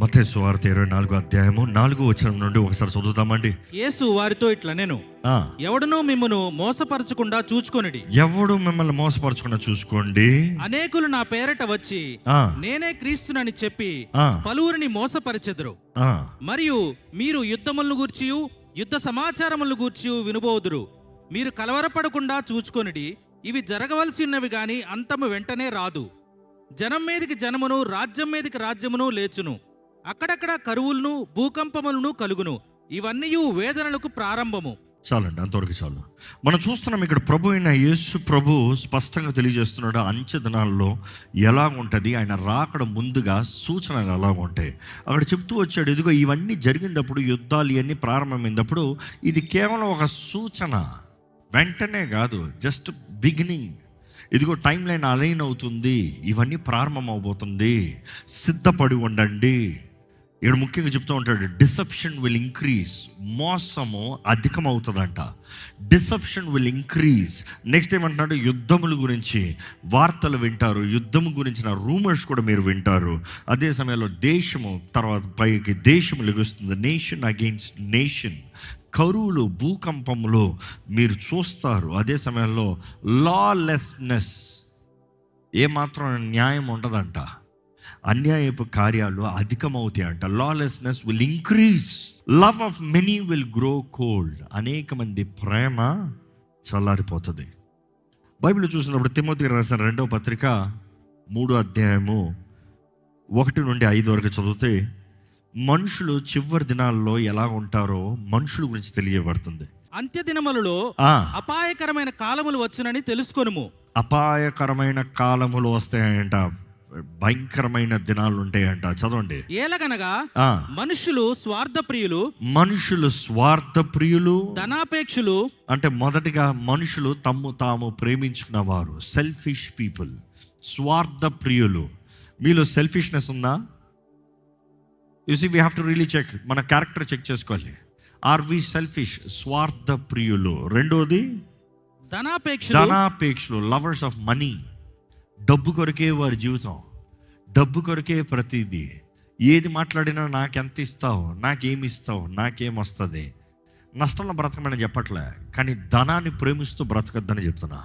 మత్తయి సువార్త 24వ అధ్యాయము 4వ వచనం నుండి ఒకసారి చదువుతామండి. యేసు వారితో ఇట్లా నేను ఎవడునూ మిమ్మును మోసపరచకుండా చూచుకొనిడి. ఎవడు మిమ్మల్ని మోసపరచకుండా చూసుకోండి. అనేకులు నా పేరట వచ్చి నేనే క్రీస్తునని చెప్పి పలువురిని మోసపరిచెదరు. మరియు మీరు యుద్ధములను గూర్చియు యుద్ధ సమాచారములను గూర్చియు వినుబోదురు. మీరు కలవరపడకుండా చూచుకొనిడి. ఇవి జరగవలసినవి గాని అంతము వెంటనే రాదు. జనం మీదికి జనమును, రాజ్యం మీదికి రాజ్యమును లేచును. అక్కడక్కడ కరువులను, భూకంపములను కలుగును. ఇవన్నీ వేదనలకు ప్రారంభము. చాలండి, అంతవరకు చాలు. మనం చూస్తున్నాం ఇక్కడ ప్రభు అయిన యేసు ప్రభు స్పష్టంగా తెలియజేస్తున్నాడు అంచె దినాల్లో ఎలా ఉంటుంది, ఆయన రాకడ ముందుగా సూచనలు ఎలా ఉంటాయి అక్కడ చెప్తూ వచ్చాడు. ఇదిగో ఇవన్నీ జరిగినప్పుడు, యుద్ధాలు ఇవన్నీ ప్రారంభమైనప్పుడు ఇది కేవలం ఒక సూచన, వెంటనే కాదు, జస్ట్ బిగినింగ్. ఇదిగో టైం లైన్ అలైన్ అవుతుంది, ఇవన్నీ ప్రారంభం అవబోతుంది, సిద్ధపడి ఉండండి. ఇక్కడ ముఖ్యంగా చెప్తూ ఉంటాడు, డిసెప్షన్ విల్ ఇంక్రీజ్. మోసము అధికమవుతుందంట. Deception will increase. నెక్స్ట్ ఏమంటున్నాడు, యుద్ధముల గురించి వార్తలు వింటారు, యుద్ధము గురించిన రూమర్స్ కూడా మీరు వింటారు. అదే సమయంలో దేశము తర్వాత పైకి దేశము లెగుస్తుంది, నేషన్ అగెయిన్స్ట్ నేషన్. కరువులు, భూకంపములు మీరు చూస్తారు. అదే సమయంలో లాలెస్నెస్, ఏమాత్రం న్యాయం ఉండదంట, అన్యాయపు కార్యాలు అధికమవుతాయి అంట. Lawlessness will increase. Love of many will grow cold. అనేక మంది ప్రేమ చల్లారిపోతుంది. బైబిల్ చూసినప్పుడు తిమోతికి రాసిన 2వ పత్రిక 3వ అధ్యాయము 1 నుండి 5 వరకు చదివితే మనుషులు చివరి దినాల్లో ఎలా ఉంటారో మనుషుల గురించి తెలియబడుతుంది. అంత్య దినములలో అపాయకరమైన కాలములు వచ్చునని తెలుసుకొనుము. అపాయకరమైన కాలములు వస్తాయంట, భయంకరమైన దినాలు ఉంటాయంట. చదవండి. ఏలగనగా మనుషులు స్వార్థప్రియులు, ధనాపేక్షులు. అంటే మొదటిగా మనుషులు తమ్ము తాము ప్రేమించుకున్నవారు, సెల్ఫిష్ పీపుల్, స్వార్థప్రియులు. మీలో సెల్ఫిష్నెస్ ఉందా? You see, we have to really check, మన క్యారెక్టర్ చెక్ చేసుకోవాలి. Are we selfish? స్వార్థ ప్రియులు. రెండోది ధనాపేక్షలు, లవర్స్ ఆఫ్ మనీ. డబ్బు కొరకే వారి జీవితం, డబ్బు కొరకే ప్రతిదీ. ఏది మాట్లాడినా నాకెంత ఇస్తావు, నాకేమి ఇస్తావు, నాకేం వస్తుంది. నష్టంలో బ్రతకమని చెప్పట్లే, కానీ ధనాన్ని ప్రేమిస్తూ బ్రతకద్దని చెప్తున్నా.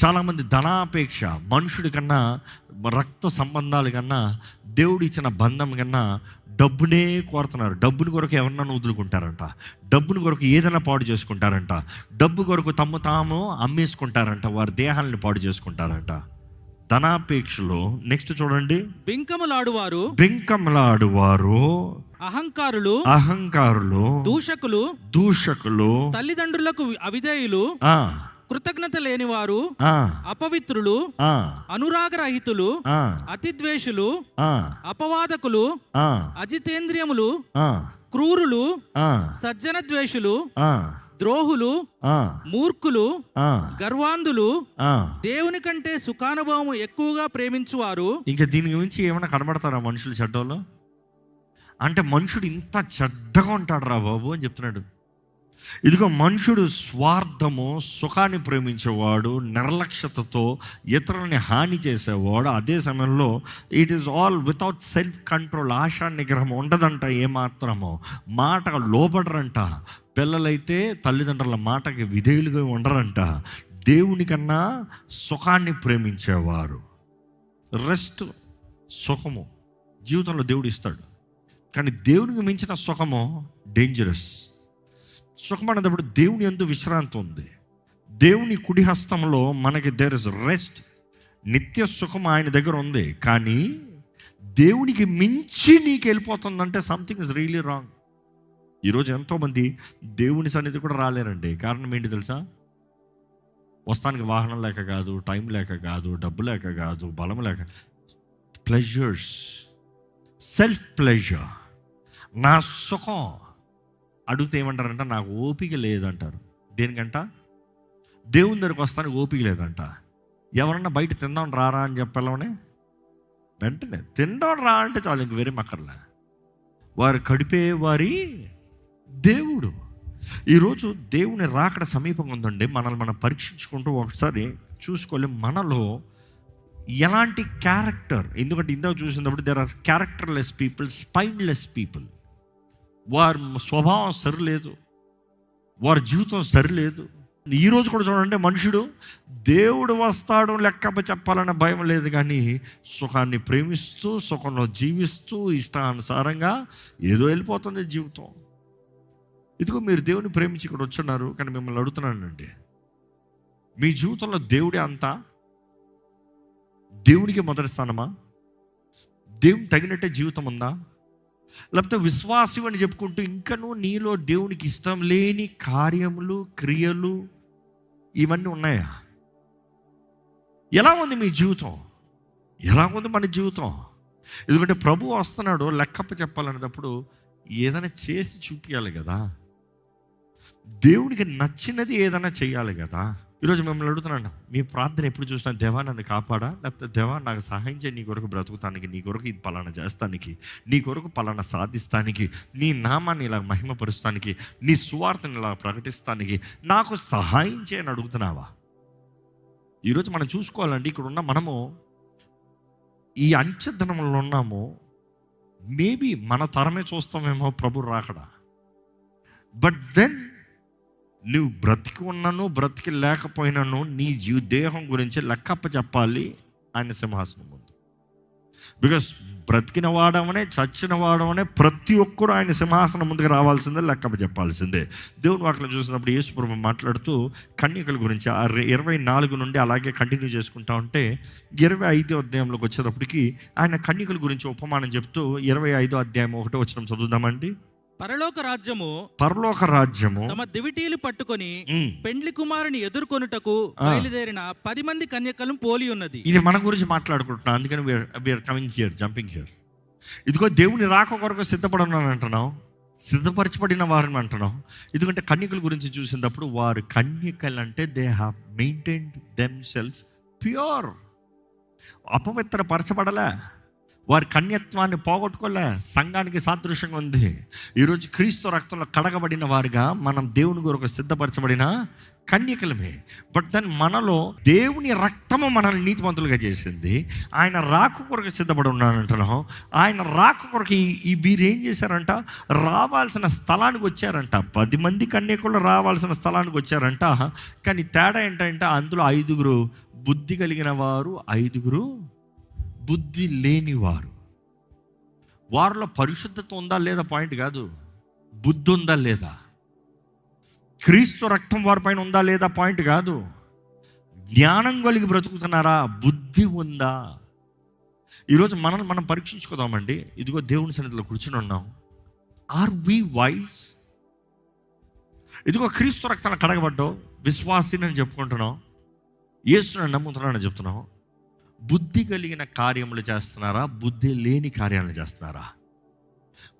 చాలామంది ధనాపేక్ష, మనుషుడి కన్నా, రక్త సంబంధాల కన్నా, దేవుడు ఇచ్చిన బంధం కన్నా డబ్బునే కోరుతున్నారు. డబ్బుని కొరకు ఎవరన్నా వదులుకుంటారంట, డబ్బుని కొరకు ఏదైనా పాడు చేసుకుంటారంట, డబ్బు కొరకు తమ్ము తాము అమ్మేసుకుంటారంట, వారి దేహాలను పాడు చేసుకుంటారంట. ధనాపేక్షలో నెక్స్ట్ చూడండి, బింకములాడువారు, అహంకారులు, దూషకులు, తల్లిదండ్రులకు అవిధేయులు, కృతజ్ఞత లేనివారు, అపవిత్రులు, అనురాగరహితులు, అతిద్వేషులు, అపవాదకులు, అజితేంద్రియములు, క్రూరులు, సజ్జన ద్వేషులు, ద్రోహులు, మూర్ఖులు, గర్వాంధులు, దేవుని కంటే సుఖానుభవం ఎక్కువగా ప్రేమించువారు. ఇంకా దీనికి మించి ఏమైనా కనబడతారా మనుషులు చెడ్డలో? అంటే మనుషుడు ఇంత చెడ్డగా ఉంటాడు రా బాబు అని చెప్తున్నాడు. ఇదిగో మనుషుడు స్వార్థము, సుఖాన్ని ప్రేమించేవాడు, నిర్లక్ష్యతతో ఇతరులని హాని చేసేవాడు. అదే సమయంలో it is all without self control. ASHA నిగ్రహం ఉండదంట ఏమాత్రమో. మాటకు లోబడరంట. పిల్లలైతే తల్లిదండ్రుల మాటకి విధేయులుగా ఉండరంట. దేవుని కన్నా సుఖాన్ని ప్రేమించేవారు. రెస్ట్, సుఖము జీవితంలో దేవుడు ఇస్తాడు, కానీ దేవునికి మించిన సుఖము డేంజరస్. సుఖం అనేటప్పుడు దేవుని యందు విశ్రాంతి ఉంది. దేవుని కుడి హస్తంలో మనకి దేర్ ఇస్ రెస్ట్. నిత్య సుఖం ఆయన దగ్గర ఉంది, కానీ దేవునికి మించి నీకు వెళ్ళిపోతుందంటే సంథింగ్ ఇస్ రియలీ రాంగ్. ఈరోజు ఎంతోమంది దేవుని సన్నిధి కూడా రాలేరండి. కారణం ఏంటి తెలుసా? వస్తానికి వాహనం లేక కాదు, టైం లేక కాదు, డబ్బు లేక కాదు, బలం లేక. Pleasures, self pleasure. నా సుఖం అడిగితే ఏమంటారంట? నాకు ఓపిక లేదంటారు. దేనికంట? దేవుని దగ్గరకు వస్తానికి ఓపిక లేదంట. ఎవరన్నా బయట తిందాం రారా అని చెప్పాలనే వెంటనే తిందాం రా అంటే చాలు, ఇంక వేరే మక్కర్లే. వారు కడిపే వారి దేవుడు. ఈరోజు దేవుని రాకడ సమీపంగా ఉందండి. మనల్ని మనం పరీక్షించుకుంటూ ఒకసారి చూసుకోవాలి, మనలో ఎలాంటి క్యారెక్టర్, ఎందుకంటే ఇందాక చూసినప్పుడు there are characterless people, spineless people. వారి స్వభావం సరిలేదు, వారి జీవితం సరిలేదు. ఈరోజు కూడా చూడండి, మనుషుడు దేవుడు వస్తాడు లెక్క చెప్పాలన్న భయం లేదు, కానీ సుఖాన్ని ప్రేమిస్తూ సుఖంలో జీవిస్తూ ఇష్టానుసారంగా ఏదో వెళ్ళిపోతుంది జీవితం. ఇదిగో మీరు దేవుని ప్రేమించి ఇక్కడ వచ్చున్నారు, కానీ మిమ్మల్ని అడుగుతున్నానండి, మీ జీవితంలో దేవుడే అంతా? దేవునికి మొదటి స్థానమా? దేవుని తగినట్టే జీవితం ఉందా? లేకపోతే విశ్వాసం అని చెప్పుకుంటూ ఇంకనూ నీలో దేవునికి ఇష్టం లేని కార్యములు, క్రియలు ఇవన్నీ ఉన్నాయా? ఎలా ఉంది మీ జీవితం? ఎలా ఉంది మన జీవితం? ఎందుకంటే ప్రభు వస్తున్నాడు, లెక్కప్ప చెప్పాలనేటప్పుడు ఏదైనా చేసి చూపించాలి కదా, దేవునికి నచ్చినది ఏదైనా చేయాలి కదా. ఈరోజు మిమ్మల్ని అడుగుతున్నాను, మీ ప్రార్థన ఎప్పుడు చూసినా దేవా నన్ను కాపాడా, లేకపోతే దేవా నాకు సహాయం చేయి, నీ కొరకు బ్రతుకుతానికి, నీ కొరకు ఇది పలానా చేస్తానికి, నీ కొరకు పలానా సాధిస్తానికి, నీ నామాన్ని ఇలా మహిమపరుస్తానికి, నీ సువార్తని ఇలా ప్రకటిస్తానికి నాకు సహాయం చేయని అడుగుతున్నావా? ఈరోజు మనం చూసుకోవాలండి, ఇక్కడ ఉన్న మనము ఈ అంచెదనంలో ఉన్నాము. మేబీ మన తరమే చూస్తామేమో ప్రభు రాకడా, బట్ దెన్ నువ్వు బ్రతికి ఉన్నాను బ్రతికి లేకపోయినాను నీ దేహం గురించి లెక్కప్ప చెప్పాలి ఆయన సింహాసనం ముందు. బికాస్ బ్రతికిన వాడమనే చచ్చిన వాడమనే ప్రతి ఒక్కరూ ఆయన సింహాసనం ముందుకు రావాల్సిందే, లెక్కప్ప చెప్పాల్సిందే. దేవుని వాక్యం చూసినప్పుడు యేసు ప్రభు మాట్లాడుతూ కన్యకల గురించి 24 నుండి అలాగే కంటిన్యూ చేసుకుంటా ఉంటే 25వ అధ్యాయంలోకి వచ్చేటప్పటికి ఆయన కన్యకల గురించి ఉపమానం చెప్తూ 25వ అధ్యాయం 1వ వచనం చదువుదామండి. పరలోక రాజ్యము తమ దివిటీలు పట్టుకొని పెండ్లి కుమారుని ఎదుర్కొనుటకు బయలుదేరిన 10 మంది కన్యకలను పోలి ఉన్నది. ఇది మన గురించి మాట్లాడుకుంటున్నాం, అందుకని we're coming here, jumping here. ఇదిగో దేవుని రాక కొరకు సిద్ధపడమని అంటున్నాం, సిద్ధపరచబడిన వారిని అంటున్నాం. ఎందుకంటే కన్యకల గురించి చూసినప్పుడు వారు కన్యకలు అంటే they have maintained them self pure, అపవిత్రపరచబడలే, వారి కన్యత్వాన్ని పోగొట్టుకోలే, సంఘానికి సాదృశ్యంగా ఉంది. ఈరోజు క్రీస్తు రక్తంలో కడగబడిన వారుగా మనం దేవుని కొరకు సిద్ధపరచబడిన కన్యకలమే. బట్ దెన్ మనలో దేవుని రక్తము మనల్ని నీతిమంతులుగా చేసింది. ఆయన రాక కొరకు సిద్ధపడి ఉన్నానంటున్నాం. ఆయన రాక కొరకు వీరు ఏం చేశారంట, రావాల్సిన స్థలానికి వచ్చారంట. 10 మంది కన్యకులు రావాల్సిన స్థలానికి వచ్చారంట. కానీ తేడా ఏంటంటే అందులో 5 బుద్ధి కలిగిన వారు, 5 బుద్ధి లేనివారు. వారిలో పరిశుద్ధత ఉందా లేదా పాయింట్ కాదు, బుద్ధి ఉందా లేదా, క్రీస్తు రక్తం వారిపైన ఉందా లేదా పాయింట్ కాదు, జ్ఞానం కలిగి బ్రతుకుతున్నారా, బుద్ధి ఉందా. ఈరోజు మనం పరీక్షించుకుందామండి. ఇదిగో దేవుని సన్నిధిలో కూర్చుని ఉన్నాం. Are we wise? ఇదిగో క్రీస్తు రక్తాన్ని కడగబడ్డావు, విశ్వాసిని చెప్పుకుంటున్నాం, యేసుని నమ్ముతున్నానని చెప్తున్నాం. బుద్ధి కలిగిన కార్యములు చేస్తున్నారా, బుద్ధి లేని కార్యాలు చేస్తున్నారా?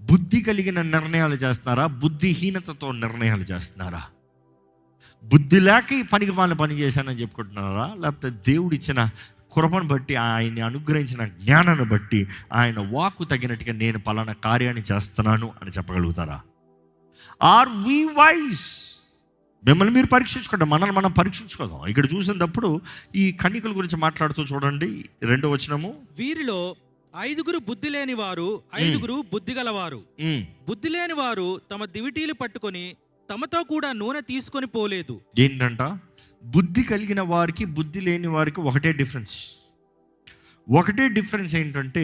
బుద్ధి కలిగిన నిర్ణయాలు చేస్తున్నారా, బుద్ధిహీనతతో నిర్ణయాలు చేస్తున్నారా? బుద్ధి లేక ఈ పనికి మాలిన పని చేశానని చెప్పుకుంటున్నారా, లేకపోతే దేవుడిచ్చిన కృపను బట్టి, ఆయన్ని అనుగ్రహించిన జ్ఞానాన్ని బట్టి, ఆయన వాక్కు తగినట్టుగా నేను పలానా కార్యాన్ని చేస్తున్నాను అని చెప్పగలుగుతారా? Are we wise? మిమ్మల్ని మీరు పరీక్షించుకోండి, మనల్ని మనం పరీక్షించుకోదాం. ఇక్కడ చూసినప్పుడు ఈ కన్యకల గురించి మాట్లాడుతూ చూడండి 2వ వచనము. వీరిలో 5 బుద్ధి లేని వారు, 5 బుద్ధి గలవారు. బుద్ధి లేని వారు తమ దివిటీలు పట్టుకొని తమతో కూడా నూనె తీసుకొని పోలేదు. ఏంటంట, బుద్ధి కలిగిన వారికి బుద్ధి లేని వారికి ఒకటే డిఫరెన్స్ ఏంటంటే,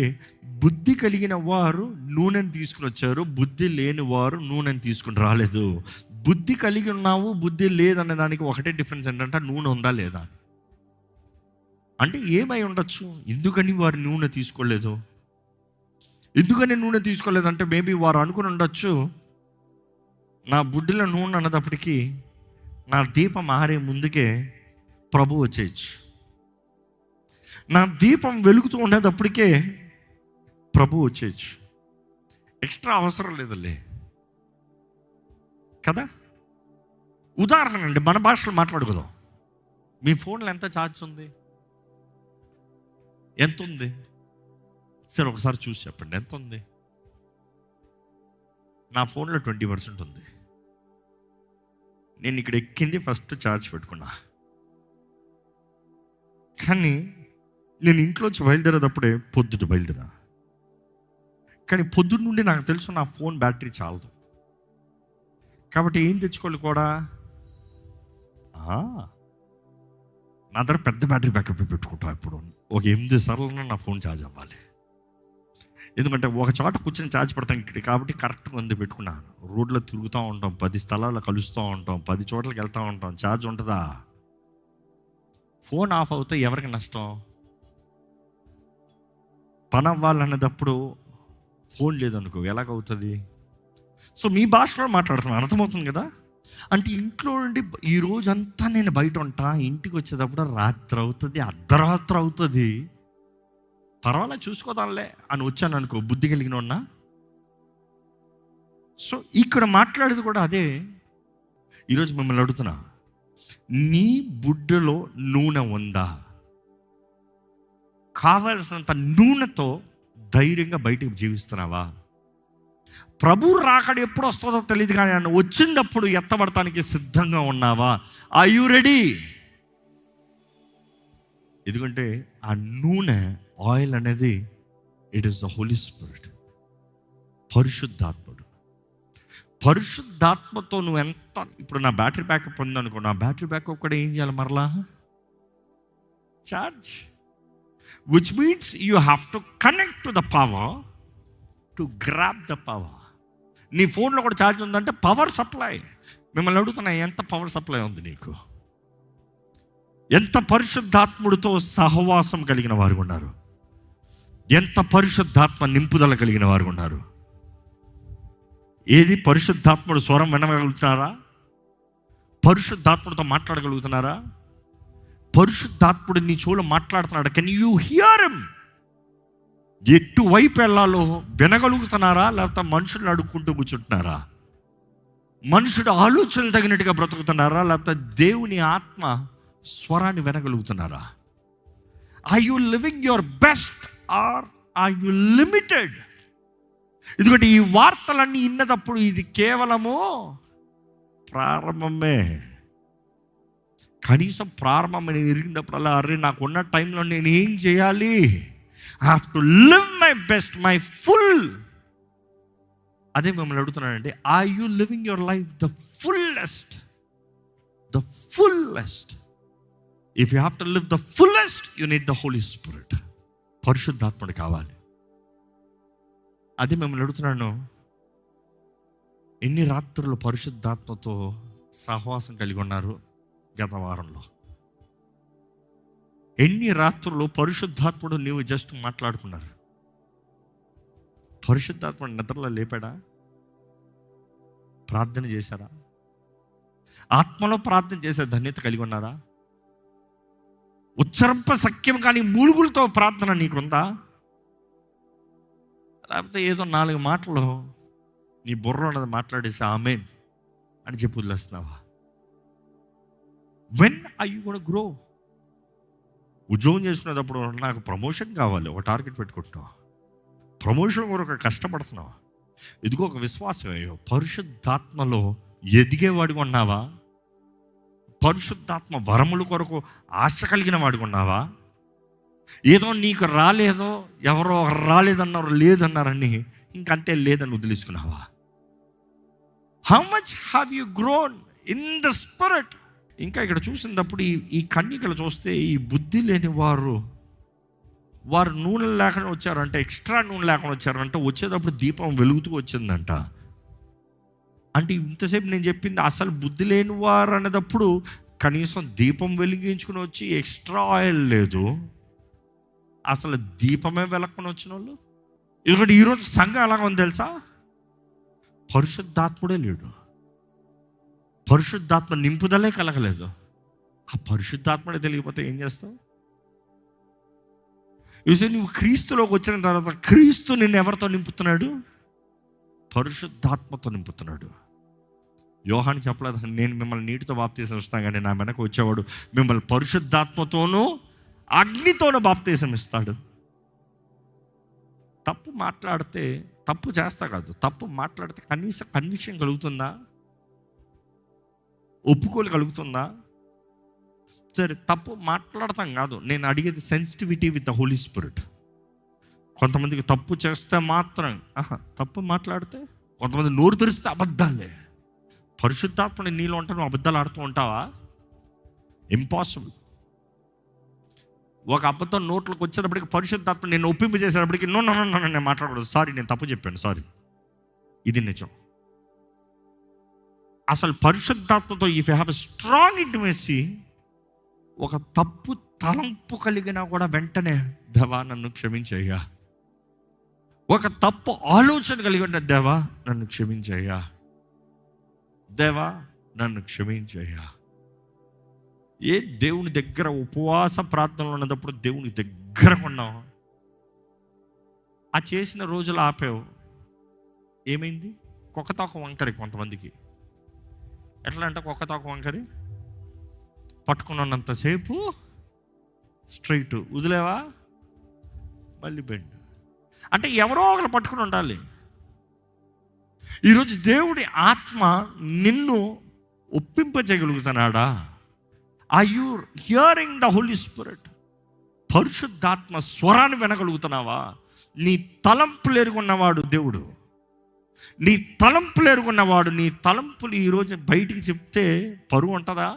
బుద్ధి కలిగిన వారు నూనెని తీసుకుని వచ్చారు, బుద్ధి లేని వారు నూనెని తీసుకుని రాలేదు. బుద్ధి కలిగి ఉన్నావు, బుద్ధి లేదనే దానికి ఒకటే డిఫరెన్స్ ఏంటంటే నూనె ఉందా లేదా. అంటే ఏమై ఉండొచ్చు, ఎందుకని వారు నూనె తీసుకోలేదు? ఎందుకని నూనె తీసుకోలేదంటే మేబీ వారు అనుకుని ఉండొచ్చు, నా బుడ్డిలో నూనె అన్నదప్పటికీ నా దీపం ఆరే ముందుకే ప్రభు వచ్చేయచ్చు, నా దీపం వెలుగుతూ ఉండేటప్పటికే ప్రభు వచ్చేయచ్చు, ఎక్స్ట్రా అవసరం లేదులే కదా. ఉదాహరణ అండి, మన భాషలో మాట్లాడుకుందాం. మీ ఫోన్లో ఎంత ఛార్జ్ ఉంది, ఎంత ఉంది? సరే ఒకసారి చూసి చెప్పండి, ఎంత ఉంది? నా ఫోన్లో 20% ఉంది. నేను ఇక్కడ ఎక్కింది ఫస్ట్ ఛార్జ్ పెట్టుకున్నా, కానీ నేను ఇంట్లోంచి బయలుదేరేటప్పుడే పొద్దుట బయలుదేరా, కానీ పొద్దున్న నుండి నాకు తెలుసు నా ఫోన్ బ్యాటరీ చాలదు. కాబట్టి ఏం తెచ్చుకోవాలి కూడా, నా దగ్గర పెద్ద బ్యాటరీ బ్యాకప్ పెట్టుకుంటాను. ఇప్పుడు ఒక 8 సార్లు నా ఫోన్ ఛార్జ్ అవ్వాలి. ఎందుకంటే ఒక చోట కూర్చొని ఛార్జ్ పెడతాం ఇక్కడ కాబట్టి కరెక్ట్గా ఉంది పెట్టుకున్నాను. రోడ్లో తిరుగుతూ ఉంటాం, 10 స్థలాల్లో కలుస్తూ ఉంటాం, 10 చోట్లకి వెళ్తూ ఉంటాం. ఛార్జ్ ఉంటుందా? ఫోన్ ఆఫ్ అవుతే ఎవరికి నష్టం? పని అవ్వాలనేటప్పుడు ఫోన్ లేదనుకో ఎలాగవుతుంది? సో మీ భాషలో మాట్లాడుతున్నాను, అర్థమవుతుంది కదా? అంటే ఇంట్లో నుండి ఈ రోజంతా నేను బయట ఉంటా, ఇంటికి వచ్చేటప్పుడు రాత్రి అవుతుంది, అర్ధరాత్రి అవుతుంది. పర్వాలేదు చూసుకోదాంలే అని వచ్చాను అనుకో, బుద్ధి కలిగిన ఉన్నా. సో ఇక్కడ మాట్లాడేది కూడా అదే. ఈరోజు మిమ్మల్ని అడుగుతున్నా, నీ బుడ్డలో నూనె ఉందా? కావాల్సినంత నూనెతో ధైర్యంగా బయటకు జీవిస్తున్నావా? ప్రభు రాకడ ఎప్పుడు వస్తుందో తెలియదు, కానీ ఆయన వచ్చినప్పుడు ఎత్తబడటానికి సిద్ధంగా ఉన్నావా? Are you ready? ఎందుకంటే ఆ నూనె, ఆయిల్ అనేది it is the Holy Spirit, పరిశుద్ధాత్ముడు. పరిశుద్ధాత్మతో నువ్వు ఎంత, ఇప్పుడు నా బ్యాటరీ బ్యాకప్ ఉందనుకో, నా బ్యాటరీ బ్యాకప్ కూడా ఏం చేయాలి? మరలా charge, which means you have to connect to the power to grab the power. నీ ఫోన్లో కూడా ఛార్జ్ ఉందంటే పవర్ సప్లై. మిమ్మల్ని అడుగుతున్నా, ఎంత పవర్ సప్లై ఉంది నీకు? ఎంత పరిశుద్ధాత్ముడితో సహవాసం కలిగిన వారు ఉన్నారు? ఎంత పరిశుద్ధాత్మ నింపుదల కలిగిన వారు ఉన్నారు? ఏది? పరిశుద్ధాత్ముడు స్వరం వినగలుగుతున్నారా? పరిశుద్ధాత్ముడితో మాట్లాడగలుగుతున్నారా? పరిశుద్ధాత్ముడు నీ చెవులో మాట్లాడుతున్నాడు, కెన్ యూ హియర్ హిమ్? ఎటువైపు వెళ్ళాలో వినగలుగుతున్నారా? లేకపోతే మనుషులను అడుక్కుంటూ కూర్చుంటున్నారా? మనుషుడు ఆలోచనలు తగినట్టుగా బ్రతుకుతున్నారా? లేకపోతే దేవుని ఆత్మ స్వరాన్ని వినగలుగుతున్నారా? Are you living your best are are you limited? ఎందుకంటే ఈ వార్తలన్నీ విన్నప్పుడు ఇది కేవలము ప్రారంభమే. కనీసం ప్రారంభం ఎరిగినప్పుడల్లా, అరే నాకున్న టైంలో నేను ఏం చేయాలి? I have to live my best, my full. అదే మిమ్మల్ని అడుగుతున్నానండి, are you living your life the fullest? The fullest. If you have to live the fullest, you need the Holy Spirit. పరిశుద్ధాత్ముడు కావాలి. అదే మిమ్మల్ని అడుగుతున్నాను, ఎన్ని రాత్రులు పరిశుద్ధాత్మతో సహవాసం కలిగి ఉన్నారు గత వారంలో? ఎన్ని రాత్రులు పరిశుద్ధాత్ముడు నీవు జస్ట్ మాట్లాడుకున్నారు? పరిశుద్ధాత్ముడు నిద్రలో లేపాడా? ప్రార్థన చేశారా? ఆత్మలో ప్రార్థన చేసే ధన్యత కలిగి ఉన్నారా? ఉచ్చరింప సఖ్యం కానీ మూలుగులతో ప్రార్థన నీకుందా? లేకపోతే ఏదో 4 మాటలు నీ బుర్ర ఉన్నది మాట్లాడేసి ఆమేన్ అని చెప్పి వదిలేస్తున్నావా? When are you gonna grow? ఉద్యోగం చేసుకునేటప్పుడు నాకు ప్రమోషన్ కావాలి, ఒక టార్గెట్ పెట్టుకుంటున్నావు. ప్రమోషన్ కొరకు కష్టపడుతున్నావు. ఇదిగో ఒక విశ్వాసం. పరిశుద్ధాత్మలో ఎదిగేవాడిగా ఉన్నావా? పరిశుద్ధాత్మ వరముల కొరకు ఆశ కలిగిన వాడిగా ఉన్నావా? ఏదో నీకు రాలేదో, ఎవరో రాలేదన్నారు, లేదన్నారని ఇంకంతే లేదని వదిలేసుకున్నావా? How much have you grown in the spirit? ఇంకా ఇక్కడ చూసినప్పుడు ఈ కన్యకలు చూస్తే, ఈ బుద్ధి లేని వారు నూనె లేకుండా వచ్చారంటే, ఎక్స్ట్రా నూనె లేకుండా వచ్చారంటే, వచ్చేటప్పుడు దీపం వెలుగుతూ వచ్చిందంట. అంటే ఇంతసేపు నేను చెప్పింది అసలు బుద్ధి లేని వారు అనేటప్పుడు కనీసం దీపం వెలిగించుకుని వచ్చి ఎక్స్ట్రా ఆయిల్ లేదు, అసలు దీపమే వెలక్కుని వచ్చిన వాళ్ళు. ఎందుకంటే ఈరోజు సంఘం ఎలాగ ఉంది తెలుసా? పరిశుద్ధాత్ముడే లేడు, పరిశుద్ధాత్మ నింపుదలే కలగలేదు. ఆ పరిశుద్ధాత్మడే తెలియకపోతే ఏం చేస్తావు? నువ్వు క్రీస్తులోకి వచ్చిన తర్వాత క్రీస్తు నిన్ను ఎవరితో నింపుతున్నాడు? పరిశుద్ధాత్మతో నింపుతున్నాడు. యోహాను చెప్పలేదు, నేను మిమ్మల్ని నీటితో బాప్తీసం ఇస్తాను, కానీ నా వెనక వచ్చేవాడు మిమ్మల్ని పరిశుద్ధాత్మతోనూ అగ్నితోనూ బాప్తీసం ఇస్తాడు. తప్పు మాట్లాడితే, తప్పు చేస్తా కాదు, తప్పు మాట్లాడితే కనీసం కన్విక్షన్ కలుగుతుందా? ఒప్పుకోలు కలుగుతుందా? సరే, తప్పు మాట్లాడతాం కాదు, నేను అడిగేది sensitivity with the Holy Spirit. కొంతమందికి తప్పు చేస్తే మాత్రం తప్పు మాట్లాడితే, కొంతమంది నోరు తెరిస్తే అబద్ధాలే. పరిశుద్ధాత్మని నీలో ఉంటే నువ్వు అబద్ధాలు ఆడుతూ ఉంటావా? ఇంపాసిబుల్. ఒక అబద్ధం నోట్లోకి వచ్చేటప్పటికి పరిశుద్ధాత్మ నేను ఒప్పింపు చేసేటప్పటికి నో నేను మాట్లాడకూడదు, సారీ నేను తప్పు చెప్పాను, సారీ. ఇది నిజం. అసలు పరిశుద్ధాత్మతో if you have a strong intimacy, ఒక తప్పు తలంపు కలిగినా కూడా వెంటనే దేవా నన్ను క్షమించయ్యా, ఒక తప్పు ఆలోచన కలిగి ఉంటే దేవా నన్ను క్షమించయ్యా, దేవా నన్ను క్షమించయ్యా. ఏ దేవుని దగ్గర ఉపవాస ప్రార్థనలు ఉన్నప్పుడు దేవుని దగ్గర ఉన్నాం, ఆ చేసిన రోజులు ఆపేవు, ఏమైంది? కుక్కతోక వంకరి. కొంతమందికి ఎట్లా అంటే కుక్కతోక వంకరి, పట్టుకున్నంతసేపు స్ట్రైట్, వదిలేవా మళ్ళీ బెండ్. అంటే ఎవరో ఒకరు పట్టుకుని ఉండాలి. ఈరోజు దేవుడి ఆత్మ నిన్ను ఒప్పింపజేయగలుగుతున్నాడా? Are you hearing the Holy Spirit? పరిశుద్ధాత్మ స్వరాన్ని వినగలుగుతున్నావా? నీ తలంపులు ఎరుగున్నవాడు దేవుడు, నీ తలంపులు ఎరుగున్నవాడు. నీ తలంపులు ఈరోజు బయటికి చెప్తే పరువు ఉంటుందా?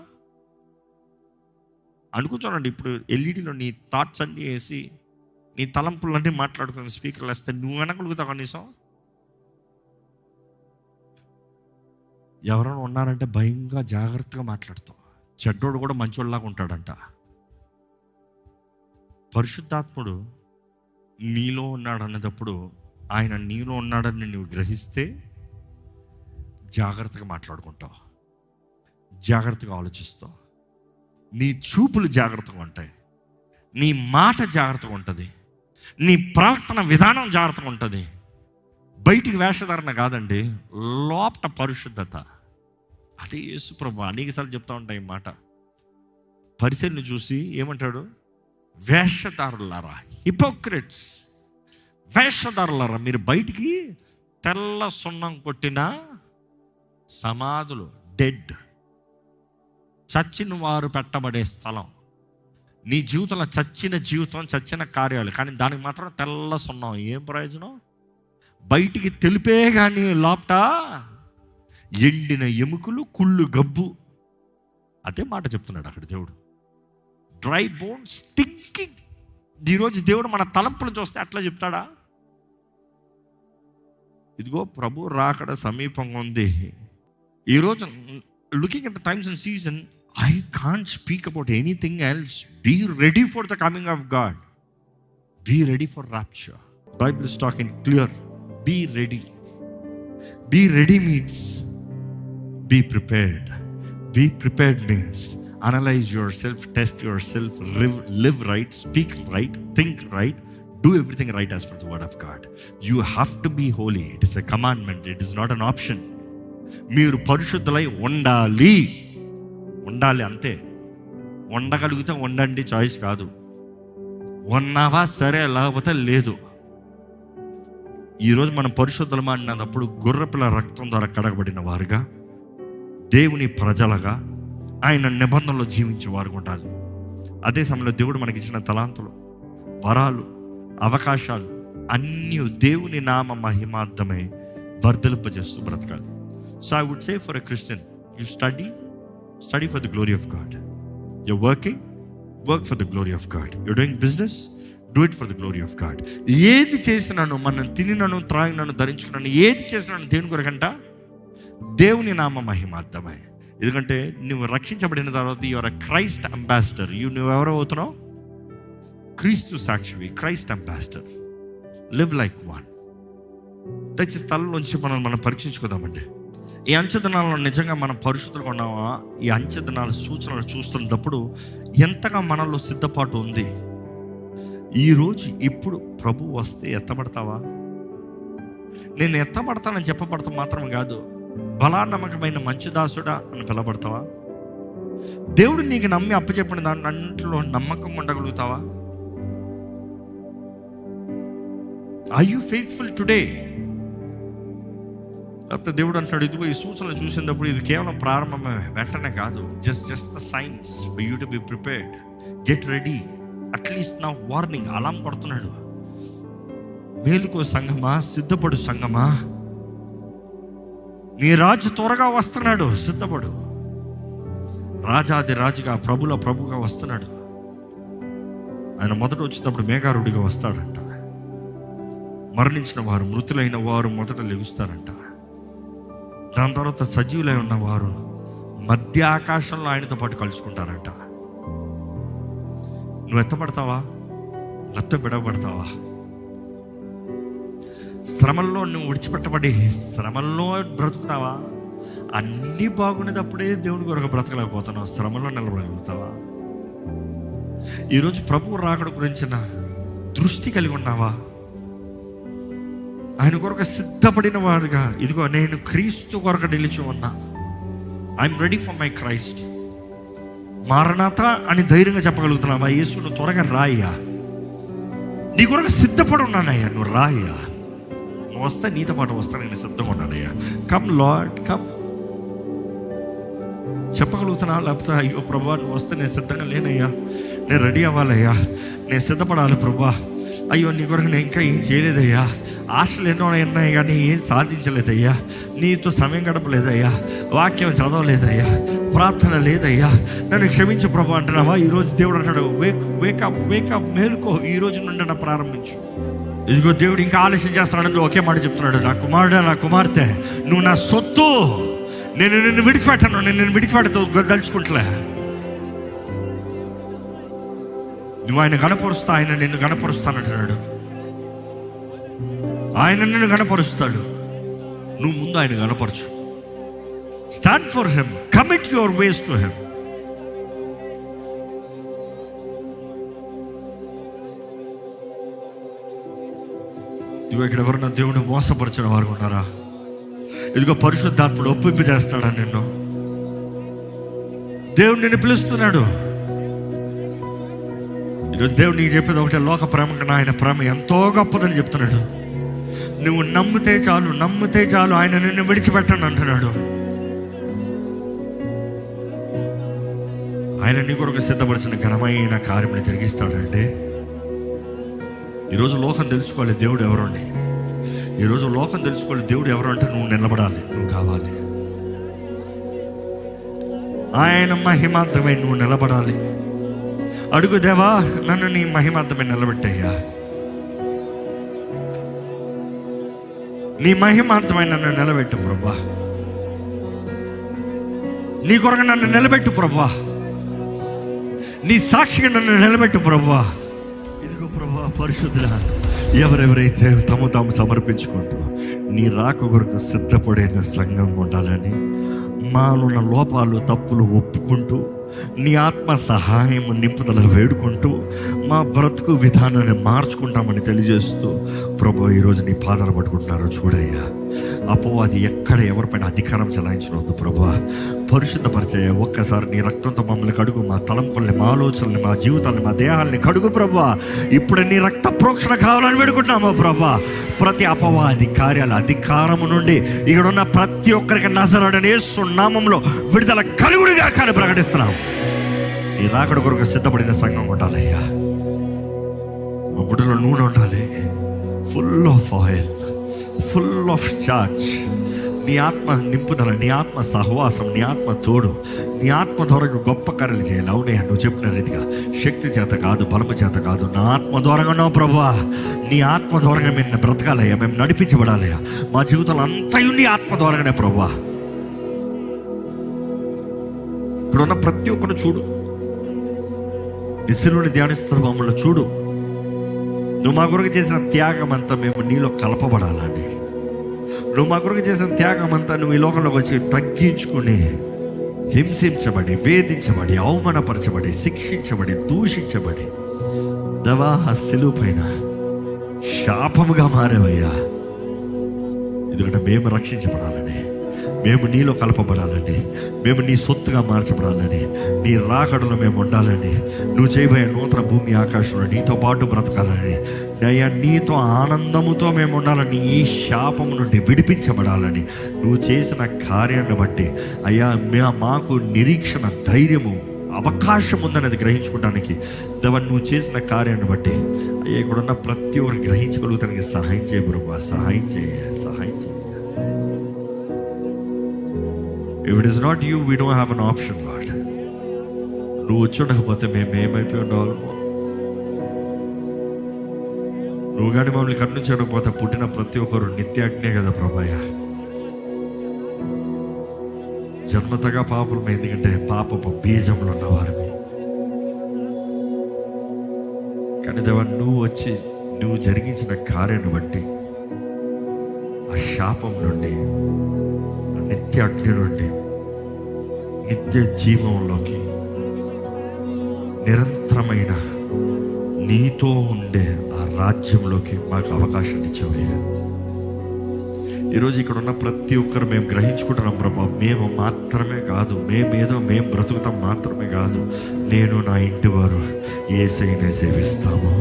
అనుకుంటానండి, ఇప్పుడు ఎల్ఈడిలో నీ థాట్స్ అన్నీ వేసి నీ తలంపులన్నీ మాట్లాడుకుని స్పీకర్లు వేస్తే నువ్వు వినగలుగుతావు కనీసం? ఎవరైనా ఉన్నారంటే భయంగా జాగ్రత్తగా మాట్లాడతావు. చెడ్డోడు కూడా మంచోళ్ళలాగా ఉంటాడంట. పరిశుద్ధాత్ముడు నీలో ఉన్నాడు అన్నప్పుడు, ఆయన నీలో ఉన్నాడని నువ్వు గ్రహిస్తే జాగ్రత్తగా మాట్లాడుకుంటావు, జాగ్రత్తగా ఆలోచిస్తావు, నీ చూపులు జాగ్రత్తగా ఉంటాయి, నీ మాట జాగ్రత్తగా ఉంటుంది, నీ ప్రవర్తన విధానం జాగ్రత్తగా ఉంటుంది. బయటికి వేషధారణ కాదండి, లోపట పరిశుద్ధత. అదే యేసు ప్రభు అనేకసార్లు చెప్తా ఉంటాయి ఈ మాట. పరిసయ్యులను చూసి ఏమంటాడు? వేషధారులారా, హిపోక్రిట్స్, వేషధారులారా, మీరు బయటికి తెల్ల సున్నం కొట్టిన సమాధులు, డెడ్, చచ్చిన వారు పెట్టబడే స్థలం. నీ జీవితంలో చచ్చిన జీవితం, చచ్చిన కార్యాలు, కానీ దానికి మాత్రం తెల్ల సున్నం. ఏం ప్రయోజనం? బయటికి తెలిపే కానీ లోపట ఎండిన ఎముకలు, కుళ్ళు గబ్బు. అదే మాట చెప్తున్నాడు అక్కడ దేవుడు. Dry bones stinking. ఈరోజు దేవుడు మన తలంపులు చూస్తే అట్లా చెప్తాడా? ఇదిగో ప్రభు రాకడ సమీపంగా ఉంది. ఈరోజు looking at the times and season, I can't speak about anything else. Be ready for the coming of God. Be ready for rapture. Bible is talking clear. Be ready. Be ready means be prepared. Be prepared means analyze yourself, test yourself, live right, speak right, think right, do everything right as per the word of God. You have to be holy. It is a commandment. It is not an option. మీరు పరిశుద్ధులై ఉండాలి. ఉండాలి అంతే. ఉండగలిగితే ఉండండి, choice కాదు. ఉన్నావా సరే, లేకపోతే లేదు. ఈరోజు మనం పరిశుద్ధులమా అన్నప్పుడు గొర్రెపిల్ల రక్తం ద్వారా కడగబడిన వారుగా, దేవుని ప్రజలుగా, ఆయన నిబంధనలో జీవించే వారు ఉండాలి. అదే సమయంలో దేవుడు మనకి ఇచ్చిన తలాంతులు, వరాలు, అవకాశాలు అన్నీ దేవుని నామ మహిమార్థమై వర్ధలింపజేస్తూ బ్రతకాలి. So I would say for a Christian, you study for the glory of God. You're working, work for the glory of God. You're doing business, do it for the glory of God. ఏది చేసినాను, మనం తినినను, త్రాగినను, ధరించుకున్నాను, ఏది చేసినాను దేవుని కొరకంట, దేవుని నామ మహిమార్థమై. ఎందుకంటే నువ్వు రక్షించబడిన తర్వాత యువర్ అ క్రైస్ట్ అంబాసిడర్. నువ్వెవరో అవుతున్నావు? క్రీస్తు సాక్షివి, Christ ambassador. Live like one. దయచేసి స్థలంలోంచి మనం పరీక్షించుకుందామండి. ఈ అంచెదినాల్లో నిజంగా మనం పరిశుద్ధులుగా ఉన్నామా? ఈ అంచెదినాల సూచనలు చూస్తున్నప్పుడు ఎంతగా మనలో సిద్ధపాటు ఉంది? ఈరోజు ఇప్పుడు ప్రభు వస్తే ఎత్తబడతావా? నేను ఎత్తబడతానని చెప్పబడతాం మాత్రం కాదు, బలానమ్మకమైన మంచి దాసుడా అని పిలబడతావా? దేవుడు నీకు నమ్మి అప్పచెప్పిన దాంట్లో నమ్మకంగా ఉండగలుగుతావా? Are you faithful today? లేకపోతే దేవుడు అంటాడు, ఇదిగో ఈ సూచనలు చూసినప్పుడు ఇది కేవలం ప్రారంభమే, వెంటనే కాదు. Just the science for you to be prepared, get ready. At least నా వార్నింగ్, అలాం కొడుతున్నాడు. మేలుకో సంగమా, సిద్ధపడు సంగమా, నీ రాజు త్వరగా వస్తున్నాడు, సిద్ధపడు. రాజాది రాజుగా, ప్రభుల ప్రభుగా వస్తున్నాడు. ఆయన మొదట వచ్చినప్పుడు మేఘారుడిగా వస్తాడంట. మరణించిన వారు, మృతులైన వారు మొదట లెగుస్తారంట. దాని తర్వాత సజీవులై ఉన్నవారు మధ్య ఆకాశంలో ఆయనతో పాటు కలుసుకుంటారంట. నువ్వు ఎత్తపడతావా, లేకపోతే విడవబడతావా? శ్రమల్లో నువ్వు విడిచిపెట్టబడి శ్రమల్లో బ్రతుకుతావా? అన్నీ బాగునేటప్పుడే దేవుని కొరకు బ్రతకలేకపోతున్నావు, శ్రమలో నిలబడగలుగుతావా? ఈరోజు ప్రభువు రాకడ గురించిన దృష్టి కలిగి ఉన్నావా? ఆయన కొరకు సిద్ధపడిన వాడుగా, ఇదిగో నేను క్రీస్తు కొరకు నిలిచి ఉన్నా, I'm ready for my Christ. Maranatha అని ధైర్యంగా చెప్పగలుగుతున్నావా? యేసు నువ్వు త్వరగా రాయ్యా, నీ కొరకు సిద్ధపడి ఉన్నానయ్యా, నువ్వు రాయ్యా, నువ్వు వస్తే నీతో పాటు వస్తా, నేను సిద్ధంగా ఉన్నానయ్యా, కమ్ లార్డ్ కమ్ చెప్పగలుగుతున్నా? లేకపోతే అయ్యో ప్రభా నువ్వు వస్తే నేను సిద్ధంగా లేనయ్యా, నేను రెడీ అవ్వాలయ్యా, నేను సిద్ధపడాలి ప్రభా, అయ్యో నీ కొరకు నేను ఇంకా ఏం చేయలేదయ్యా, ఆశలు ఎన్నో ఉన్నాయి కానీ ఏం సాధించలేదయ్యా, నీతో సమయం గడపలేదయ్యా, వాక్యం చదవలేదయ్యా, ప్రార్థన లేదయ్యా, నన్ను క్షమించు ప్రభా అంటున్నావా? ఈరోజు దేవుడు అంటాడు, వేకప్ వేకప్, మేలుకో, ఈ రోజు నుండి నా ప్రారంభించు. ఇదిగో దేవుడు ఇంకా ఆలస్యం చేస్తున్నాడు, ఒకే మాట చెప్తున్నాడు, నా కుమారుడు, నా కుమార్తె, నువ్వు నా సొత్తు, నేను నిన్ను విడిచిపెట్టాను, నేను నిన్ను విడిచిపెట్టతో దలుచుకుంటలే. నువ్వు ఆయన గణపరుస్తా, ఆయన నిన్ను గణపరుస్తానంటున్నాడు. ఆయన నిన్ను గణపరుస్తాడు, నువ్వు ముందు ఆయన గణపరచు. Stand for him, commit your ways to him. ఇదిగో ఇక్కడ ఎవరన్నా దేవుని మోసపరిచిన వారు ఉన్నారా? ఇదిగో పరిశుద్ధాత్ముడు ఒప్పింపు చేస్తాడా నిన్ను? దేవుడు నిన్ను పిలుస్తున్నాడు. ఈరోజు దేవుడు నీకు చెప్పేది ఒకటే, లోక ప్రేమ కన్నా ఆయన ప్రేమ ఎంతో గొప్పదని చెప్తున్నాడు. నువ్వు నమ్మితే చాలు, నమ్మితే చాలు, ఆయన నిన్ను విడిచిపెట్టండి అంటున్నాడు. ఆయన నీ కొరకు సిద్ధపరిచిన ఘనమైన కార్యములు జరిగిస్తాడంటే. ఈరోజు లోకం తెలుసుకోవాలి దేవుడు ఎవరండి. ఈరోజు లోకం తెలుసుకోవాలి దేవుడు ఎవరు అంటే నువ్వు నిలబడాలి, నువ్వు కావాలి. ఆయన మహిమాంతమై నువ్వు నిలబడాలి. అడుగు, దేవా నన్ను నీ మహిమాంతమై నిలబెట్టయ్యా, నీ మహిమాంతమై నన్ను నిలబెట్టు ప్రభా, నీ కొరకు నన్ను నిలబెట్టు ప్రభా, నీ సాక్షిగా నన్ను నిలబెట్టు ప్రభా. ఇదిగో ప్రభా పరిశుద్ధుడా, ఎవరెవరైతే తాము సమర్పించుకుంటూ నీ రాక కొరకు సిద్ధపడిన సంఘం ఉండాలని, మానున్న లోపాలు తప్పులు ఒప్పుకుంటూ నీ ఆత్మ సహాయం నింపుదల వేడుకుంటూ మా బ్రతుకు విధానాన్ని మార్చుకుంటామని తెలియజేస్తూ ప్రభు ఈరోజు నీ పాదాలు పట్టుకుంటున్నారు. చూడయ్యా, అపవాది ఎక్కడ ఎవరిపైన అధికారం చెలాయించవద్దు ప్రభు. పరిశుద్ధపరిచే ఒక్కసారి నీ రక్తంతో మమ్మల్ని కడుగు, మా తలంపుల్ని, మా ఆలోచనల్ని, మా జీవితాన్ని, మా దేహాల్ని కడుగు ప్రభు. ఇప్పుడే నీ రక్త ప్రోక్షణ కావాలని వేడుకుంటున్నాము ప్రభు. ప్రతి అపవాది కార్యాల అధికారము నుండి ఇక్కడ ఉన్న ప్రతి ఒక్కరికి నజరేయుడైన యేసు నామములో విడుదల కలుగుడుగా కానీ ప్రకటిస్తున్నాం. నీ రాకడ కొరకు సిద్ధపడిన సంఘం ఉండాలయ్యా. మా బుడ్డలో నూనె ఉండాలి, full of oil, full of charge. నీ ఆత్మ నింపుదల, నీ ఆత్మ సహవాసం, నీ ఆత్మ తోడు, నీ ఆత్మ ద్వారా గొప్ప కార్యాలు చేయాలి. అవునయ్యా, నువ్వు చెప్పిన రీతిగా శక్తి చేత కాదు, బలము చేత కాదు, నా ఆత్మ ద్వారంగా ఉన్నావు ప్రభువా. నీ ఆత్మ ద్వారంగా మేము బ్రతకాలయ్యా, మేము నడిపించబడాలయ్యా. మా జీవితంలో అంతయు నీ ఆత్మ ద్వారంగానే ప్రభువా. ఇక్కడ ఉన్న ప్రతి ఒక్కరు చూడు, నిశలుని ధ్యానిస్తున్న మమ్మల్ని చూడు. నువ్వు మా కొరకు చేసిన త్యాగం అంతా మేము నీలో కలపబడాలని, నువ్వు మా కొరకు చేసిన త్యాగం అంతా నువ్వు ఈ లోకంలోకి వచ్చి తగ్గించుకుని, హింసించబడి, వేధించబడి, అవమానపరచబడి, శిక్షించబడి, దూషించబడి, దవా సిలువ పైన శాపముగా మారేవయ్యా. ఎందుకంటే మేము రక్షించబడాలని, మేము నీలో కలపబడాలని, మేము నీ సొత్తుగా మార్చబడాలని, నీ రాకడలో మేము ఉండాలని, నువ్వు చేయబోయే నూతన భూమి ఆకాశంలో నీతో పాటు బ్రతకాలని, అయ్యా నీతో ఆనందముతో మేము ఉండాలని, ఈ శాపం నుండి విడిపించబడాలని నువ్వు చేసిన కార్యాన్ని బట్టి అయ్యా మాకు నిరీక్షణ, ధైర్యము, అవకాశం ఉందనేది గ్రహించుకోవడానికి దేవా నువ్వు చేసిన కార్యాన్ని బట్టి అయ్యా ఇక్కడున్న ప్రతి ఒక్కరు గ్రహించగలుగుతానికి సహాయం చేయ ప్రభు, సహాయం చేయ. If it is not you, we don't have an option, Lord. నువ్వు వచ్చి ఉండకపోతే మేము ఏమైపోయి ఉండవాలమో. నువ్వు కానీ మమ్మల్ని కరుణించకపోతే పుట్టిన ప్రతి ఒక్కరు నిత్యాజ్ఞే కదా ప్రభాయ. జన్మతగా పాపం, ఎందుకంటే పాపపు బీజంలో ఉన్నవారిని. కానీ దేవా నువ్వు వచ్చి నువ్వు జరిగించిన కార్యాన్ని బట్టి ఆ శాపం నుండి, నిత్య అగ్ని నుండి నిత్య జీవంలోకి, నిరంతరమైన నీతో ఉండే ఆ రాజ్యంలోకి మాకు అవకాశం ఇచ్చావయ్యా. ఈరోజు ఇక్కడ ఉన్న ప్రతి ఒక్కరు మేము గ్రహించుకుంటున్నాం ప్రభా, మేము మాత్రమే కాదు, మేము బ్రతుకుతాం మాత్రమే కాదు, నేను నా ఇంటి వారు యేసయ్యనే సేవిస్తాము.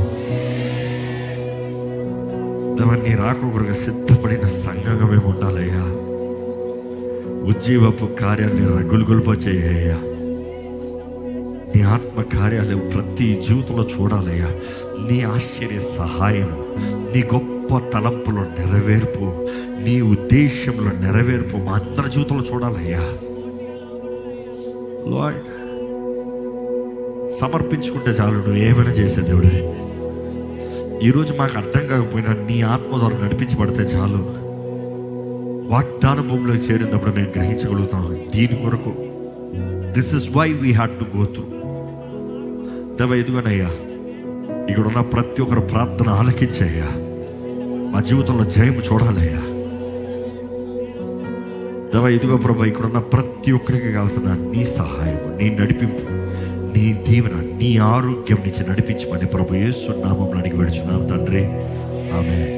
నీ రాకొకరుగా సిద్ధపడిన సంఘంగా మేము ఉండాలయ్యా. ఉజ్జీవపు కార్యాన్ని రగులుగొల్పచేయ్యా. నీ ఆత్మ కార్యాలు ప్రతి జీవితంలో చూడాలయ్యా. నీ ఆశ్చర్య సహాయము, నీ గొప్ప తలంపులో నెరవేర్పు, నీ ఉద్దేశంలో నెరవేర్పు మా అందరి జీవితంలో చూడాలయ్యా. లార్డ్, సమర్పించుకుంటే చాలు, నువ్వు ఏమైనా చేసే దేవుడివి. ఈరోజు మాకు అర్థం కాకపోయినా నీ ఆత్మ ద్వారా నడిపించబడితే చాలు, వాగ్దాన భూమిలోకి చేరినప్పుడు మేము గ్రహించగలుగుతాం. దీని కొరకు this is why we had to go through. దేవా ఎదుగనయ్యా, ఇక్కడ ఉన్న ప్రతి ఒక్కరు ప్రార్థన ఆలకించయ్యా. మా జీవితంలో జయము చూడాలయ్యా. దేవా ఇదిగో ప్రభా, ఇక్కడ ఉన్న ప్రతి ఒక్కరికి కావాల్సిన నీ సహాయం, నీ నడిపింపు, నీ దీవెన, నీ ఆరోగ్యం నుంచి నడిపించమని ప్రభు యేసు నామములో అడిగి వేడుచున్నాం తండ్రి. ఆమేన్.